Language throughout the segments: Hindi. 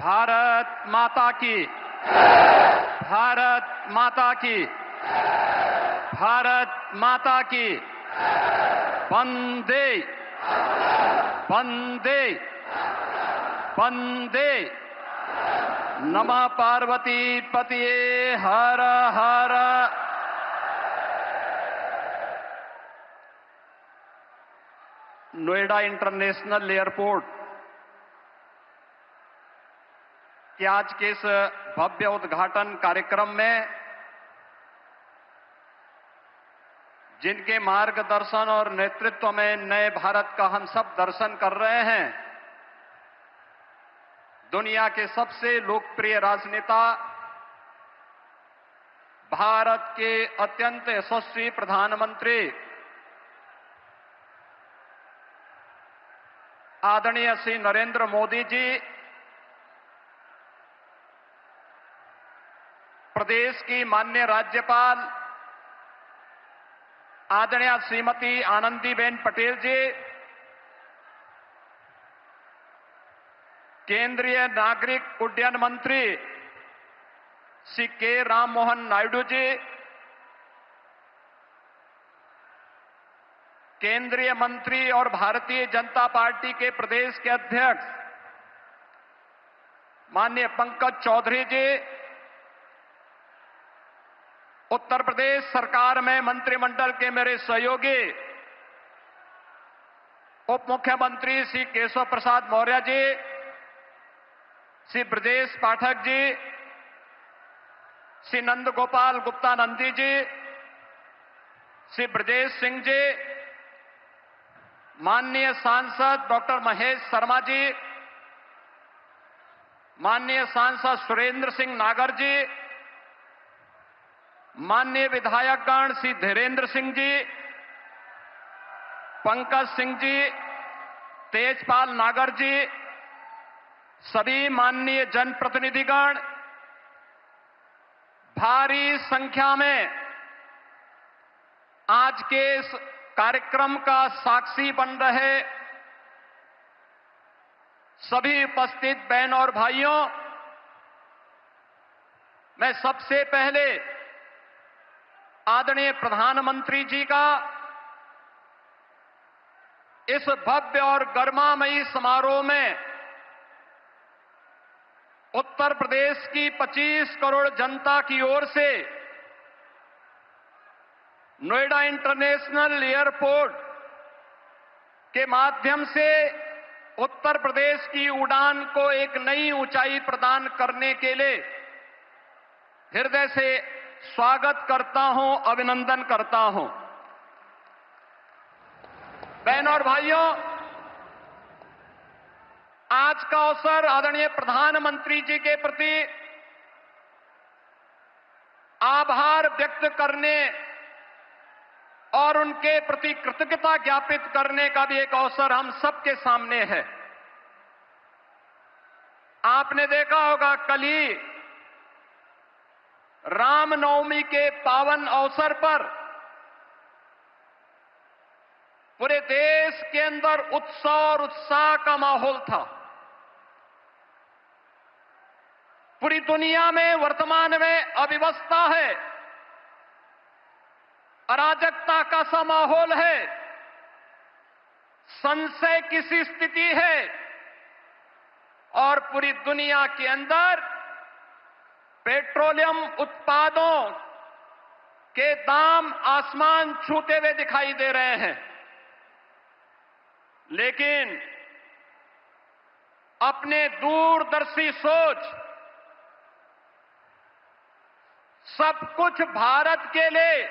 भारत माता की, भारत माता की, भारत माता की, वंदे वंदे वंदे। नमः पार्वती पतिये हर हर। नोएडा इंटरनेशनल एयरपोर्ट के आज के इस भव्य उद्घाटन कार्यक्रम में जिनके मार्गदर्शन और नेतृत्व में नए भारत का हम सब दर्शन कर रहे हैं, दुनिया के सबसे लोकप्रिय राजनेता, भारत के अत्यंत यशस्वी प्रधानमंत्री आदरणीय श्री नरेंद्र मोदी जी, प्रदेश की माननीय राज्यपाल आदरणीय श्रीमती आनंदीबेन पटेल जी, केंद्रीय नागरिक उड्डयन मंत्री श्री के राममोहन नायडू जी, केंद्रीय मंत्री और भारतीय जनता पार्टी के प्रदेश के अध्यक्ष माननीय पंकज चौधरी जी, उत्तर प्रदेश सरकार में मंत्रिमंडल के मेरे सहयोगी उप मुख्यमंत्री श्री केशव प्रसाद मौर्य जी, श्री ब्रजेश पाठक जी, श्री नंद गोपाल गुप्ता नंदी जी, श्री ब्रजेश सिंह जी, माननीय सांसद डॉक्टर महेश शर्मा जी, माननीय सांसद सुरेंद्र सिंह नागर जी, माननीय विधायकगण श्री धीरेन्द्र सिंह जी, पंकज सिंह जी, तेजपाल नागर जी, सभी माननीय जनप्रतिनिधिगण, भारी संख्या में आज के इस कार्यक्रम का साक्षी बन रहे सभी उपस्थित बहन और भाइयों, मैं सबसे पहले आदरणीय प्रधानमंत्री जी का इस भव्य और गरिमामयी समारोह में उत्तर प्रदेश की 25 करोड़ जनता की ओर से नोएडा इंटरनेशनल एयरपोर्ट के माध्यम से उत्तर प्रदेश की उड़ान को एक नई ऊंचाई प्रदान करने के लिए हृदय से स्वागत करता हूं, अभिनंदन करता हूं। बहनों और भाइयों, आज का अवसर आदरणीय प्रधानमंत्री जी के प्रति आभार व्यक्त करने और उनके प्रति कृतज्ञता ज्ञापित करने का भी एक अवसर हम सबके सामने है। आपने देखा होगा, कल ही रामनवमी के पावन अवसर पर पूरे देश के अंदर उत्सव और उत्साह का माहौल था। पूरी दुनिया में वर्तमान में अव्यवस्था है, अराजकता का सा माहौल है, संशय की सी स्थिति है और पूरी दुनिया के अंदर पेट्रोलियम उत्पादों के दाम आसमान छूते हुए दिखाई दे रहे हैं। लेकिन अपने दूरदर्शी सोच, सब कुछ भारत के लिए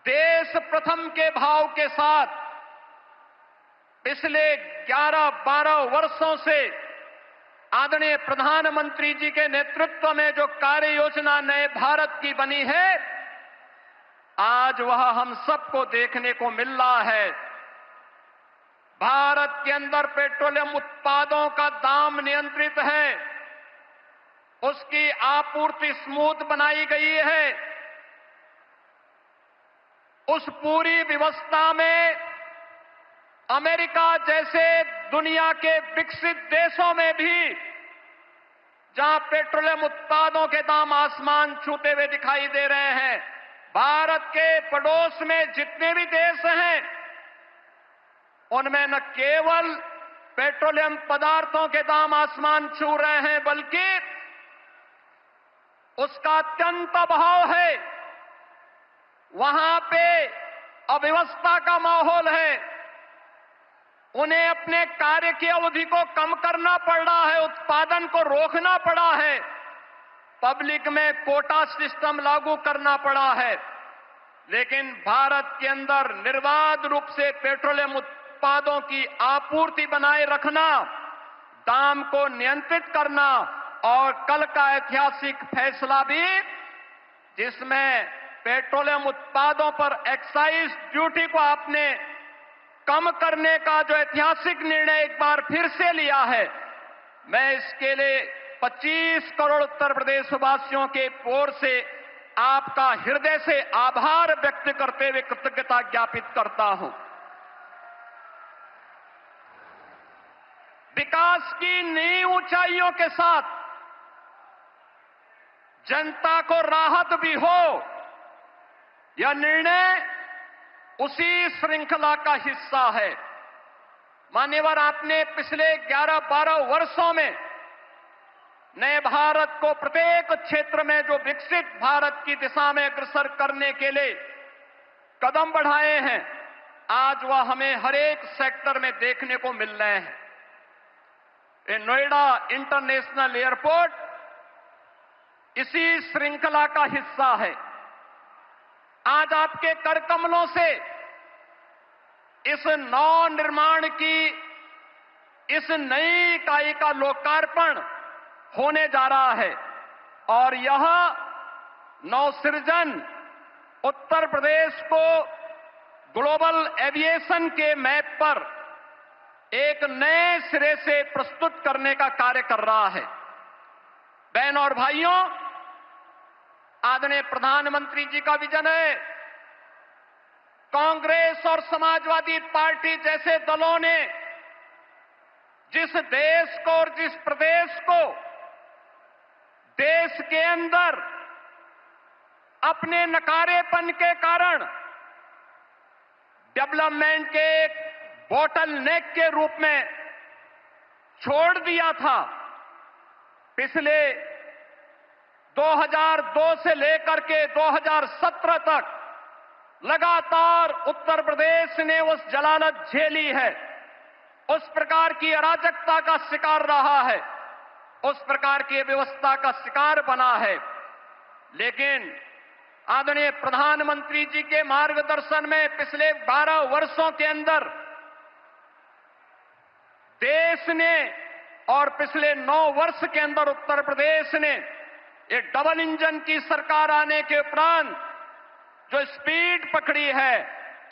देश प्रथम के भाव के साथ पिछले 11-12 वर्षों से आदरणीय प्रधानमंत्री जी के नेतृत्व में जो कार्य योजना नए भारत की बनी है, आज वह हम सबको देखने को मिल रहा है। भारत के अंदर पेट्रोलियम उत्पादों का दाम नियंत्रित है, उसकी आपूर्ति स्मूथ बनाई गई है। उस पूरी व्यवस्था में अमेरिका जैसे दुनिया के विकसित देशों में भी जहां पेट्रोलियम उत्पादों के दाम आसमान छूते हुए दिखाई दे रहे हैं, भारत के पड़ोस में जितने भी देश हैं, उनमें न केवल पेट्रोलियम पदार्थों के दाम आसमान छू रहे हैं, बल्कि उसका अत्यंत अभाव है। वहां पे अव्यवस्था का माहौल है। उन्हें अपने कार्य की अवधि को कम करना पड़ रहा है, उत्पादन को रोकना पड़ा है, पब्लिक में कोटा सिस्टम लागू करना पड़ा है। लेकिन भारत के अंदर निर्बाध रूप से पेट्रोलियम उत्पादों की आपूर्ति बनाए रखना, दाम को नियंत्रित करना और कल का ऐतिहासिक फैसला भी, जिसमें पेट्रोलियम उत्पादों पर एक्साइज ड्यूटी को आपने कम करने का जो ऐतिहासिक निर्णय एक बार फिर से लिया है, मैं इसके लिए 25 करोड़ उत्तर प्रदेश वासियों के ओर से आपका हृदय से आभार व्यक्त करते हुए कृतज्ञता ज्ञापित करता हूं। विकास की नई ऊंचाइयों के साथ जनता को राहत भी हो, यह निर्णय उसी श्रृंखला का हिस्सा है। मान्यवर, आपने पिछले 11-12 वर्षों में नए भारत को प्रत्येक क्षेत्र में जो विकसित भारत की दिशा में अग्रसर करने के लिए कदम बढ़ाए हैं, आज वह हमें हर एक सेक्टर में देखने को मिल रहे हैं। ये नोएडा इंटरनेशनल एयरपोर्ट इसी श्रृंखला का हिस्सा है। आज आपके कर कमलों से इस नव निर्माण की इस नई इकाई का लोकार्पण होने जा रहा है और यह नवसृजन उत्तर प्रदेश को ग्लोबल एविएशन के मैप पर एक नए सिरे से प्रस्तुत करने का कार्य कर रहा है। बहन और भाइयों, आदरणीय प्रधानमंत्री जी का विजन है। कांग्रेस और समाजवादी पार्टी जैसे दलों ने जिस देश को और जिस प्रदेश को देश के अंदर अपने नकारेपन के कारण डेवलपमेंट के एक बॉटल नेक के रूप में छोड़ दिया था, पिछले 2002 से लेकर के 2017 तक लगातार उत्तर प्रदेश ने उस जलालत झेली है, उस प्रकार की अराजकता का शिकार रहा है, उस प्रकार की व्यवस्था का शिकार बना है। लेकिन आदरणीय प्रधानमंत्री जी के मार्गदर्शन में पिछले 12 वर्षों के अंदर देश ने और पिछले 9 वर्ष के अंदर उत्तर प्रदेश ने एक डबल इंजन की सरकार आने के उपरांत जो स्पीड पकड़ी है,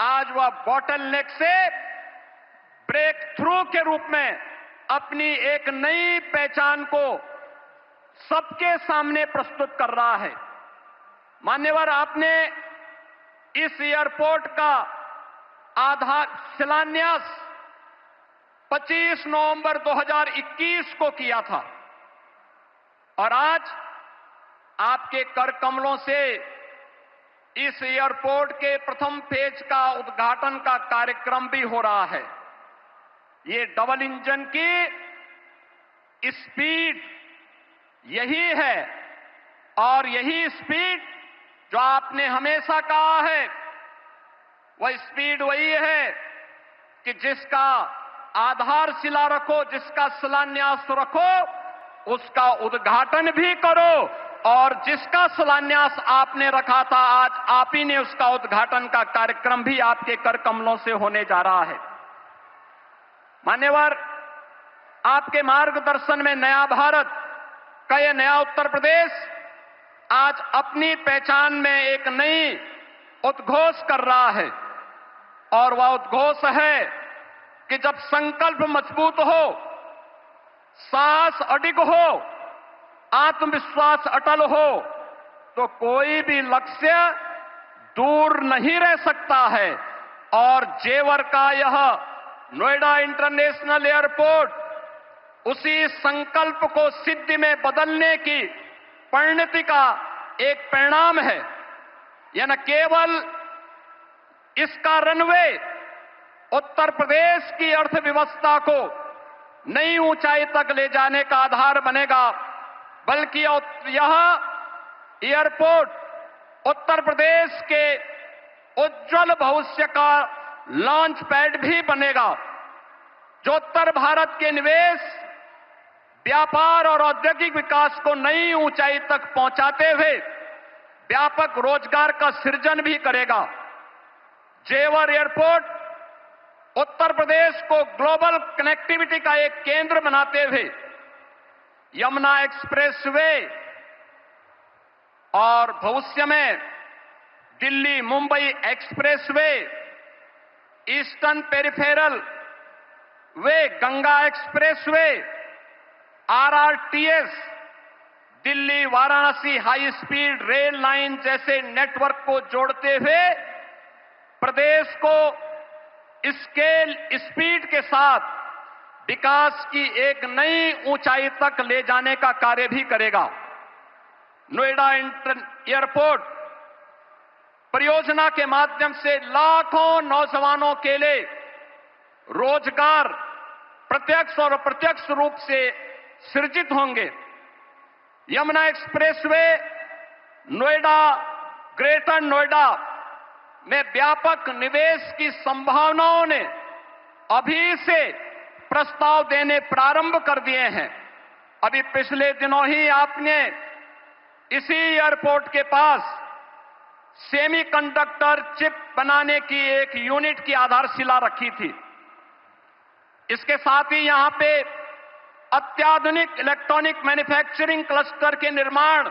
आज वह बॉटल नेक से ब्रेक थ्रू के रूप में अपनी एक नई पहचान को सबके सामने प्रस्तुत कर रहा है। मान्यवर, आपने इस एयरपोर्ट का शिलान्यास 25 नवंबर 2021 को किया था और आज आपके कर कमलों से इस एयरपोर्ट के प्रथम फेज का उद्घाटन का कार्यक्रम भी हो रहा है। ये डबल इंजन की स्पीड यही है और यही स्पीड जो आपने हमेशा कहा है, वह स्पीड वही है कि जिसका आधारशिला रखो, जिसका शिलान्यास रखो, उसका उद्घाटन भी करो और जिसका शिलान्यास आपने रखा था, आज आप ही ने उसका उद्घाटन का कार्यक्रम भी आपके कर कमलों से होने जा रहा है। मान्यवर, आपके मार्गदर्शन में नया भारत का यह नया उत्तर प्रदेश आज अपनी पहचान में एक नई उद्घोष कर रहा है और वह उद्घोष है कि जब संकल्प मजबूत हो, साहस अडिग हो, आत्मविश्वास अटल हो, तो कोई भी लक्ष्य दूर नहीं रह सकता है। और जेवर का यह नोएडा इंटरनेशनल एयरपोर्ट उसी संकल्प को सिद्धि में बदलने की परिणति का एक परिणाम है। यह न केवल इसका रनवे उत्तर प्रदेश की अर्थव्यवस्था को नई ऊंचाई तक ले जाने का आधार बनेगा, बल्कि यह एयरपोर्ट उत्तर प्रदेश के उज्जवल भविष्य का लॉन्च पैड भी बनेगा, जो उत्तर भारत के निवेश, व्यापार और औद्योगिक विकास को नई ऊंचाई तक पहुंचाते हुए व्यापक रोजगार का सृजन भी करेगा। जेवर एयरपोर्ट उत्तर प्रदेश को ग्लोबल कनेक्टिविटी का एक केंद्र बनाते हुए यमुना एक्सप्रेसवे और भविष्य में Delhi Mumbai expressway, eastern peripheral way, Ganga expressway, RRTS, Delhi Varanasi high speed rail line जैसे नेटवर्क को जोड़ते हुए प्रदेश को स्केल स्पीड के साथ विकास की एक नई ऊंचाई तक ले जाने का कार्य भी करेगा। नोएडा एयरपोर्ट परियोजना के माध्यम से लाखों नौजवानों के लिए रोजगार प्रत्यक्ष और अप्रत्यक्ष रूप से सृजित होंगे। यमुना एक्सप्रेसवे नोएडा, ग्रेटर नोएडा में व्यापक निवेश की संभावनाओं ने अभी से प्रस्ताव देने प्रारंभ कर दिए हैं। अभी पिछले दिनों ही आपने इसी एयरपोर्ट के पास सेमीकंडक्टर चिप बनाने की एक यूनिट की आधारशिला रखी थी। इसके साथ ही यहां पे अत्याधुनिक इलेक्ट्रॉनिक मैन्युफैक्चरिंग क्लस्टर के निर्माण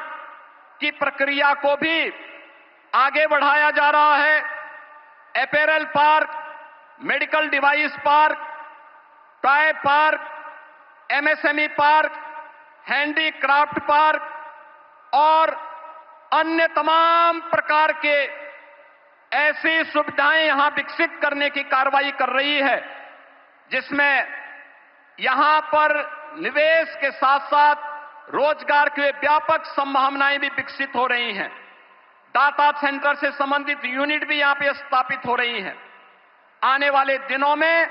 की प्रक्रिया को भी आगे बढ़ाया जा रहा है। Apparel park, medical device park, toy park, MSME park, handicraft park और अन्य तमाम प्रकार के ऐसी सुविधाएं यहां विकसित करने की कार्रवाई कर रही है, जिसमें यहां पर निवेश के साथ साथ रोजगार के व्यापक संभावनाएं भी विकसित हो रही हैं। डाटा सेंटर से संबंधित यूनिट भी यहां पे स्थापित हो रही हैं। आने वाले दिनों में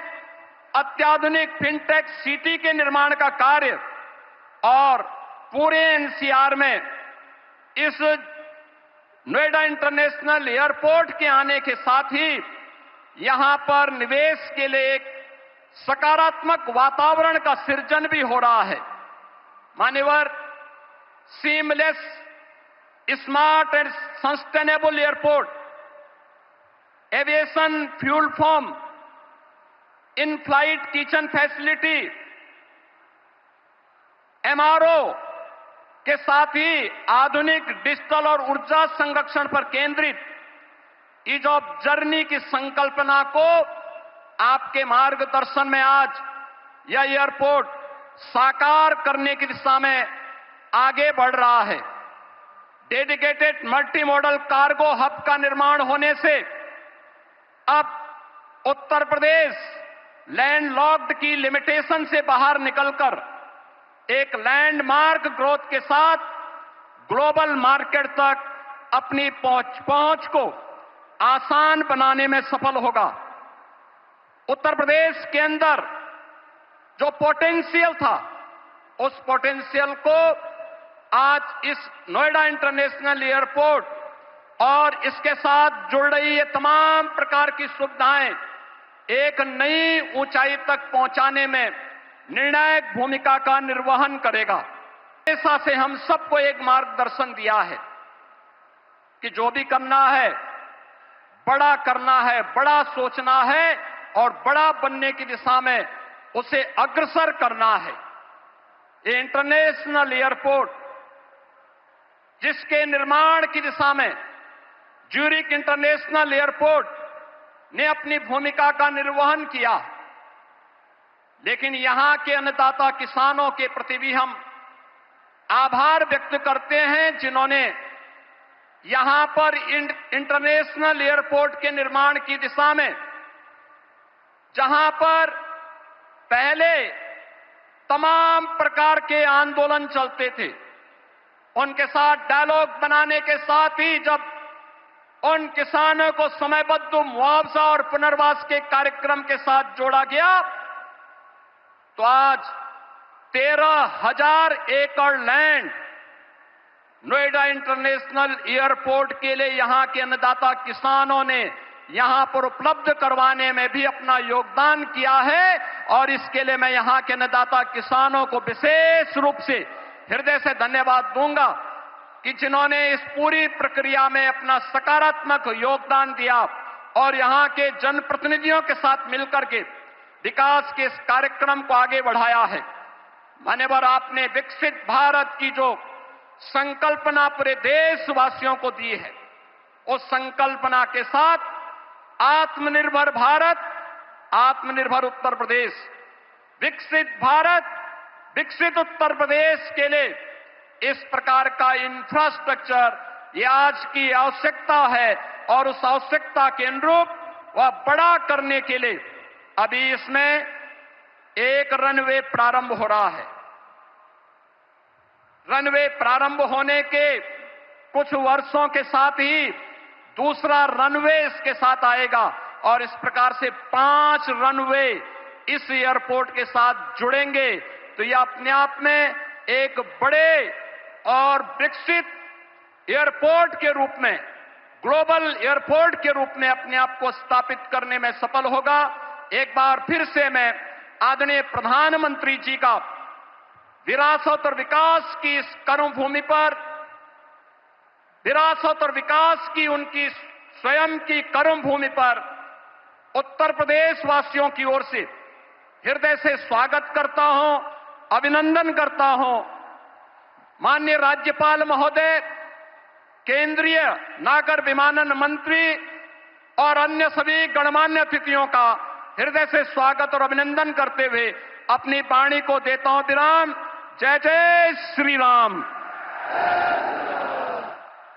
अत्याधुनिक फिनटेक सिटी के निर्माण का कार्य और पूरे एनसीआर में इस नोएडा इंटरनेशनल एयरपोर्ट के आने के साथ ही यहां पर निवेश के लिए एक सकारात्मक वातावरण का सृजन भी हो रहा है। मान्यवर, seamless, smart and sustainable airport, aviation fuel form, in flight kitchen facility, MRO के साथ ही आधुनिक डिजिटल और ऊर्जा संरक्षण पर केंद्रित ईज ऑफ जर्नी की संकल्पना को आपके मार्गदर्शन में आज यह एयरपोर्ट साकार करने की दिशा में आगे बढ़ रहा है। Dedicated multi modal cargo hub का निर्माण होने से अब उत्तर प्रदेश लैंडलॉक्ड की लिमिटेशन से बाहर निकलकर एक लैंडमार्क ग्रोथ के साथ ग्लोबल मार्केट तक अपनी पहुंच को आसान बनाने में सफल होगा। उत्तर प्रदेश के अंदर जो पोटेंशियल था, उस पोटेंशियल को आज इस नोएडा इंटरनेशनल एयरपोर्ट और इसके साथ जुड़ रही ये तमाम प्रकार की सुविधाएं एक नई ऊंचाई तक पहुंचाने में निर्णायक भूमिका का निर्वहन करेगा। ऐसा से हम सबको एक मार्गदर्शन दिया है कि जो भी करना है, बड़ा करना है, बड़ा सोचना है और बड़ा बनने की दिशा में उसे अग्रसर करना है। ये इंटरनेशनल एयरपोर्ट जिसके निर्माण की दिशा में ज्यूरिक इंटरनेशनल एयरपोर्ट ने अपनी भूमिका का निर्वहन किया, लेकिन यहां के अन्नदाता किसानों के प्रति भी हम आभार व्यक्त करते हैं, जिन्होंने यहां पर इंटरनेशनल एयरपोर्ट के निर्माण की दिशा में जहां पर पहले तमाम प्रकार के आंदोलन चलते थे, उनके साथ डायलॉग बनाने के साथ ही जब उन किसानों को समयबद्ध मुआवजा और पुनर्वास के कार्यक्रम के साथ जोड़ा गया, तो आज 13,000 एकड़ लैंड नोएडा इंटरनेशनल एयरपोर्ट के लिए यहां के अन्नदाता किसानों ने यहां पर उपलब्ध करवाने में भी अपना योगदान किया है। और इसके लिए मैं यहां के अन्नदाता किसानों को विशेष रूप से हृदय से धन्यवाद दूंगा कि जिन्होंने इस पूरी प्रक्रिया में अपना सकारात्मक योगदान दिया और यहां के जनप्रतिनिधियों के साथ मिलकर के विकास के इस कार्यक्रम को आगे बढ़ाया है। मान्यवर, आपने विकसित भारत की जो संकल्पना पूरे देशवासियों को दी है, उस संकल्पना के साथ आत्मनिर्भर भारत, आत्मनिर्भर उत्तर प्रदेश, विकसित भारत, विकसित उत्तर प्रदेश के लिए इस प्रकार का इंफ्रास्ट्रक्चर ये आज की आवश्यकता है। और उस आवश्यकता के अनुरूप वह बड़ा करने के लिए अभी इसमें एक रनवे प्रारंभ हो रहा है। रनवे प्रारंभ होने के कुछ वर्षों के साथ ही दूसरा रनवे इसके साथ आएगा और इस प्रकार से 5 रनवे इस एयरपोर्ट के साथ जुड़ेंगे। तो यह अपने आप में एक बड़े और विकसित एयरपोर्ट के रूप में, ग्लोबल एयरपोर्ट के रूप में अपने आप को स्थापित करने में सफल होगा। एक बार फिर से मैं आदरणीय प्रधानमंत्री जी का विरासत और विकास की इस कर्मभूमि पर, विरासत और विकास की उनकी स्वयं की कर्मभूमि पर उत्तर प्रदेश वासियों की ओर से हृदय से स्वागत करता हूं, अभिनंदन करता हूं। माननीय राज्यपाल महोदय, केंद्रीय नागर विमानन मंत्री और अन्य सभी गणमान्य अतिथियों का हृदय से स्वागत और अभिनंदन करते हुए अपनी वाणी को देता हूं विराम। जय जय श्री राम।